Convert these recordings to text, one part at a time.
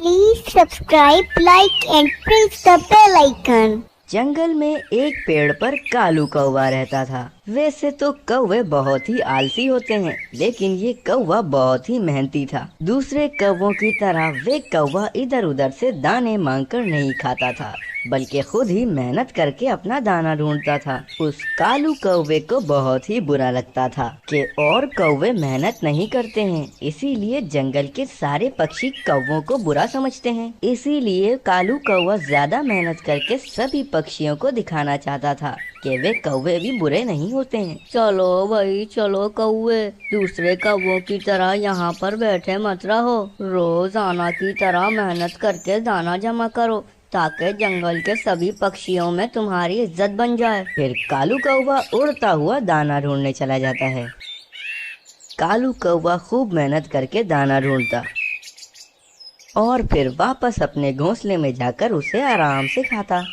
Please subscribe, like and press the bell icon. जंगल में एक पेड़ पर कालू कौवा रहता था। वैसे तो कौवे बहुत ही आलसी होते हैं, लेकिन ये कौवा बहुत ही मेहनती था। दूसरे कौवों की तरह वे कौवा इधर उधर से दाने मांगकर नहीं खाता था, बल्कि खुद ही मेहनत करके अपना दाना ढूंढता था। उस कालू कौवे को बहुत ही बुरा लगता था कि और कौवे मेहनत नहीं करते हैं, इसीलिए जंगल के सारे पक्षी कौवों को बुरा समझते हैं। इसीलिए कालू कौवा ज्यादा मेहनत करके सभी पक्षियों को दिखाना चाहता था कि वे कौवे भी बुरे नहीं होते हैं। चलो भाई चलो कौवे, दूसरे कौवों की तरह यहाँ पर बैठे मत रहो, रोजाना की तरह मेहनत करके दाना जमा करो ताकि जंगल के सभी पक्षियों में तुम्हारी इज्जत बन जाए। फिर कालू कौवा उड़ता हुआ दाना ढूंढने चला जाता है। कालू कौवा खूब मेहनत करके दाना ढूंढता और फिर वापस अपने घोंसले में जाकर उसे आराम से खाता।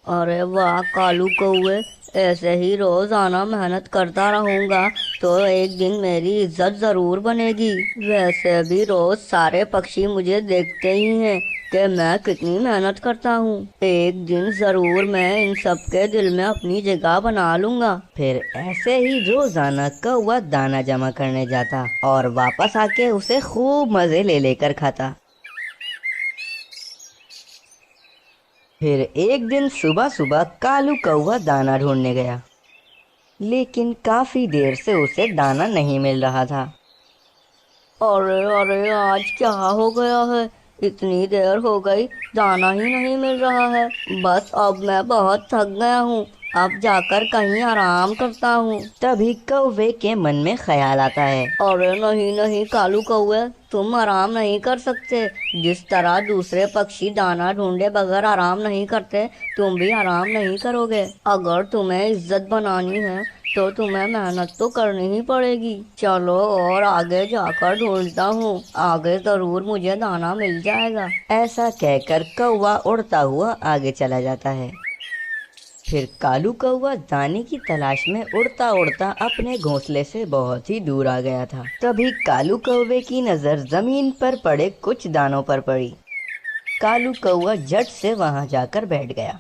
अरे वाह कालू कौवे, ऐसे ही रोजाना मेहनत करता रहूंगा तो एक दिन मेरी इज्जत जरूर बनेगी। वैसे भी रोज सारे पक्षी मुझे देखते ही हैं कि मैं कितनी मेहनत करता हूँ। एक दिन जरूर मैं इन सब के दिल में अपनी जगह बना लूंगा। फिर ऐसे ही रोजाना कौवा दाना जमा करने जाता और वापस आके उसे खूब मजे ले लेकर खाता। फिर एक दिन सुबह सुबह कालू कौवा दाना ढूंढने गया, लेकिन काफी देर से उसे दाना नहीं मिल रहा था। अरे अरे आज क्या हो गया है, इतनी देर हो गई दाना ही नहीं मिल रहा है। बस अब मैं बहुत थक गया हूँ, अब जाकर कहीं आराम करता हूँ। तभी कौवे के मन में ख्याल आता है, अरे नहीं नहीं कालू कौवे, तुम आराम नहीं कर सकते। जिस तरह दूसरे पक्षी दाना ढूंढे बगैर आराम नहीं करते, तुम भी आराम नहीं करोगे। अगर तुम्हें इज्जत बनानी है तो तुम्हें मेहनत तो करनी ही पड़ेगी। चलो और आगे जाकर ढूंढता हूँ, आगे जरूर मुझे दाना मिल जाएगा। ऐसा कहकर कौवा उड़ता हुआ आगे चला जाता है। फिर कालू कौवा दाने की तलाश में उड़ता उड़ता अपने घोंसले से बहुत ही दूर आ गया था। तभी कालू कौवे की नजर जमीन पर पड़े कुछ दानों पर पड़ी। कालू कौवा झट से वहां जाकर बैठ गया।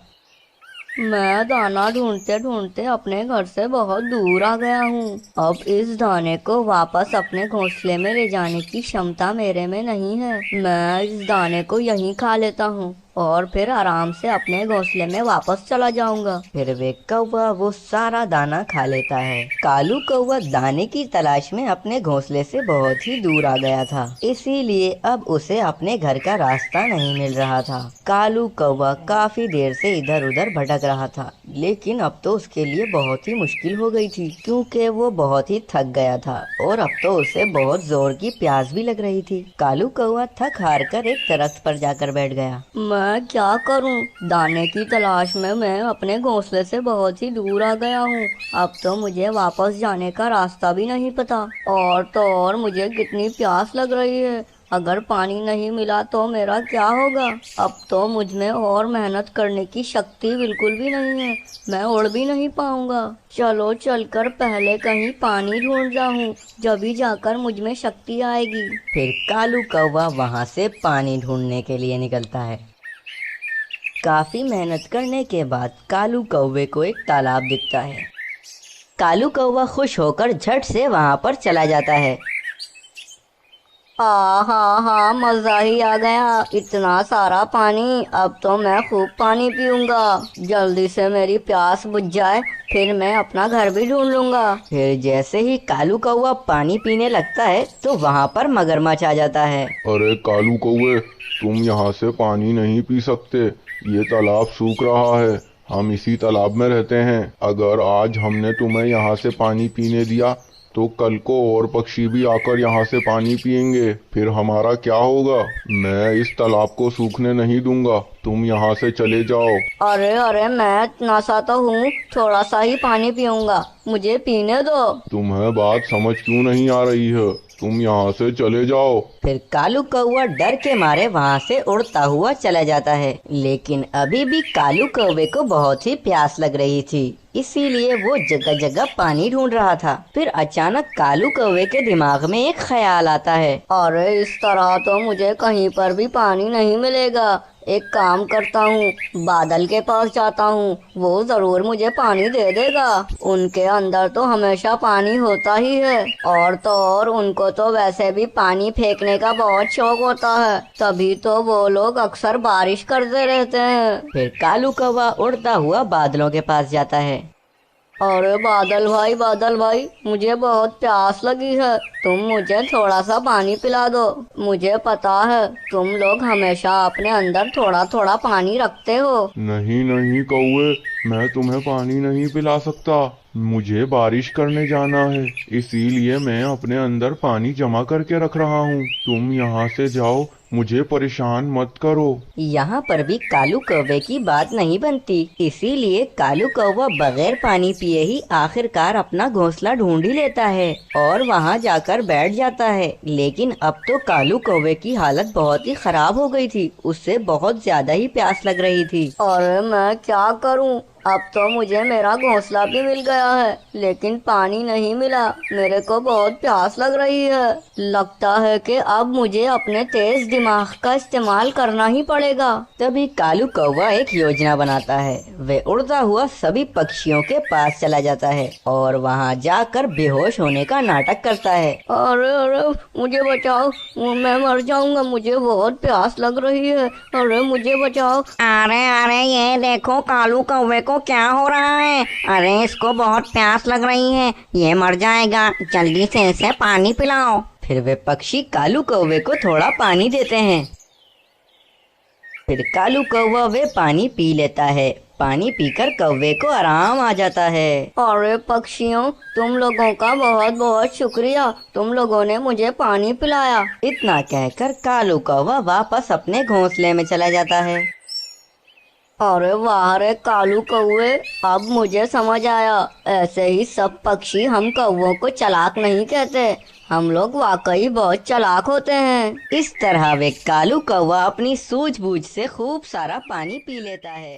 मैं दाना ढूंढते ढूंढते अपने घर से बहुत दूर आ गया हूँ। अब इस दाने को वापस अपने घोंसले में ले जाने की क्षमता मेरे में नहीं है। मैं इस दाने को यहीं खा लेता हूँ और फिर आराम से अपने घोंसले में वापस चला जाऊंगा। फिर वे कौवा वो सारा दाना खा लेता है। कालू कौवा दाने की तलाश में अपने घोंसले से बहुत ही दूर आ गया था, इसीलिए अब उसे अपने घर का रास्ता नहीं मिल रहा था। कालू कौवा काफी देर से इधर उधर भटक रहा था, लेकिन अब तो उसके लिए बहुत ही मुश्किल हो गई थी, क्योंकि वो बहुत ही थक गया था और अब तो उसे बहुत जोर की प्यास भी लग रही थी। कालू कौवा थक हार कर एक दरख्त पर जाकर बैठ गया। मैं क्या करूं? दाने की तलाश में मैं अपने घोंसले से बहुत ही दूर आ गया हूं। अब तो मुझे वापस जाने का रास्ता भी नहीं पता, और तो और मुझे कितनी प्यास लग रही है। अगर पानी नहीं मिला तो मेरा क्या होगा? अब तो मुझ में और मेहनत करने की शक्ति बिल्कुल भी नहीं है, मैं उड़ भी नहीं पाऊंगा। चलो चलकर पहले कहीं पानी ढूंढ जाऊं, जभी जाकर मुझ में शक्ति आएगी। फिर कालू कौवा वहां से पानी ढूंढने के लिए निकलता है। काफी मेहनत करने के बाद कालू कौवे को एक तालाब दिखता है। कालू कौवा खुश होकर झट से वहां पर चला जाता है। हाँ मजा ही आ गया, इतना सारा पानी, अब तो मैं खूब पानी पीऊंगा। जल्दी से मेरी प्यास बुझ जाए, फिर मैं अपना घर भी ढूंढ लूंगा। फिर जैसे ही कालू कौवा पानी पीने लगता है तो वहाँ पर मगरमच्छ आ जाता है। अरे कालू कौवे, तुम यहाँ से पानी नहीं पी सकते, ये तालाब सूख रहा है, हम इसी तालाब में रहते हैं। अगर आज हमने तुम्हें यहाँ से पानी पीने दिया तो कल को और पक्षी भी आकर यहाँ से पानी पिएंगे, फिर हमारा क्या होगा? मैं इस तालाब को सूखने नहीं दूंगा, तुम यहाँ से चले जाओ। अरे मैं इतना सा तो हूँ, थोड़ा सा ही पानी पीऊंगा, मुझे पीने दो। तुम्हें बात समझ क्यों नहीं आ रही है? तुम यहाँ से चले जाओ। फिर कालू कौवा डर के मारे वहाँ से उड़ता हुआ चला जाता है, लेकिन अभी भी कालू कौवे को बहुत ही प्यास लग रही थी, इसीलिए वो जगह जगह पानी ढूंढ रहा था। फिर अचानक कालू कौवे के दिमाग में एक ख्याल आता है, अरे इस तरह तो मुझे कहीं पर भी पानी नहीं मिलेगा। एक काम करता हूँ, बादल के पास जाता हूँ, वो जरूर मुझे पानी दे देगा। उनके अंदर तो हमेशा पानी होता ही है, और तो और उनको तो वैसे भी पानी फेंकने का बहुत शौक होता है, तभी तो वो लोग अक्सर बारिश करते रहते हैं। फिर कालू कौवा उड़ता हुआ बादलों के पास जाता है। अरे बादल भाई मुझे बहुत प्यास लगी है, तुम मुझे थोड़ा सा पानी पिला दो। मुझे पता है तुम लोग हमेशा अपने अंदर थोड़ा थोड़ा पानी रखते हो। नहीं नहीं कौवे, मैं तुम्हें पानी नहीं पिला सकता। मुझे बारिश करने जाना है, इसीलिए मैं अपने अंदर पानी जमा करके रख रहा हूँ। तुम यहाँ से जाओ, मुझे परेशान मत करो। यहाँ पर भी कालू कौवे की बात नहीं बनती, इसीलिए कालू कौवा बगैर पानी पिए ही आखिरकार अपना घोंसला ढूंढ ही लेता है और वहाँ जाकर बैठ जाता है। लेकिन अब तो कालू कौवे की हालत बहुत ही खराब हो गई थी, उससे बहुत ज्यादा ही प्यास लग रही थी। और मैं क्या करूँ, अब तो मुझे मेरा घोंसला भी मिल गया है, लेकिन पानी नहीं मिला। मेरे को बहुत प्यास लग रही है। लगता है कि अब मुझे अपने तेज दिमाग का इस्तेमाल करना ही पड़ेगा। तभी कालू कौवा एक योजना बनाता है। वह उड़ता हुआ सभी पक्षियों के पास चला जाता है और वहां जाकर बेहोश होने का नाटक करता है। अरे अरे मुझे बचाओ, मैं मर जाऊंगा, मुझे बहुत प्यास लग रही है, अरे मुझे बचाओ। अरे अरे ये देखो कालू कौवे को क्या हो रहा है। अरे इसको बहुत प्यास लग रही है, ये मर जाएगा, जल्दी से इसे पानी पिलाओ। फिर वे पक्षी कालू कौवे को थोड़ा पानी देते हैं। फिर कालू कौवा वे पानी पी लेता है। पानी पीकर कौवे को आराम आ जाता है। अरे पक्षियों, तुम लोगों का बहुत बहुत शुक्रिया, तुम लोगों ने मुझे पानी पिलाया। इतना कहकर कालू कौवा वापस अपने घोंसले में चला जाता है। अरे वाह रे कालू कौवे, अब मुझे समझ आया, ऐसे ही सब पक्षी हम कौवों को चालाक नहीं कहते, हम लोग वाकई बहुत चालाक होते हैं। इस तरह वे कालू कौवा अपनी सूझबूझ से खूब सारा पानी पी लेता है।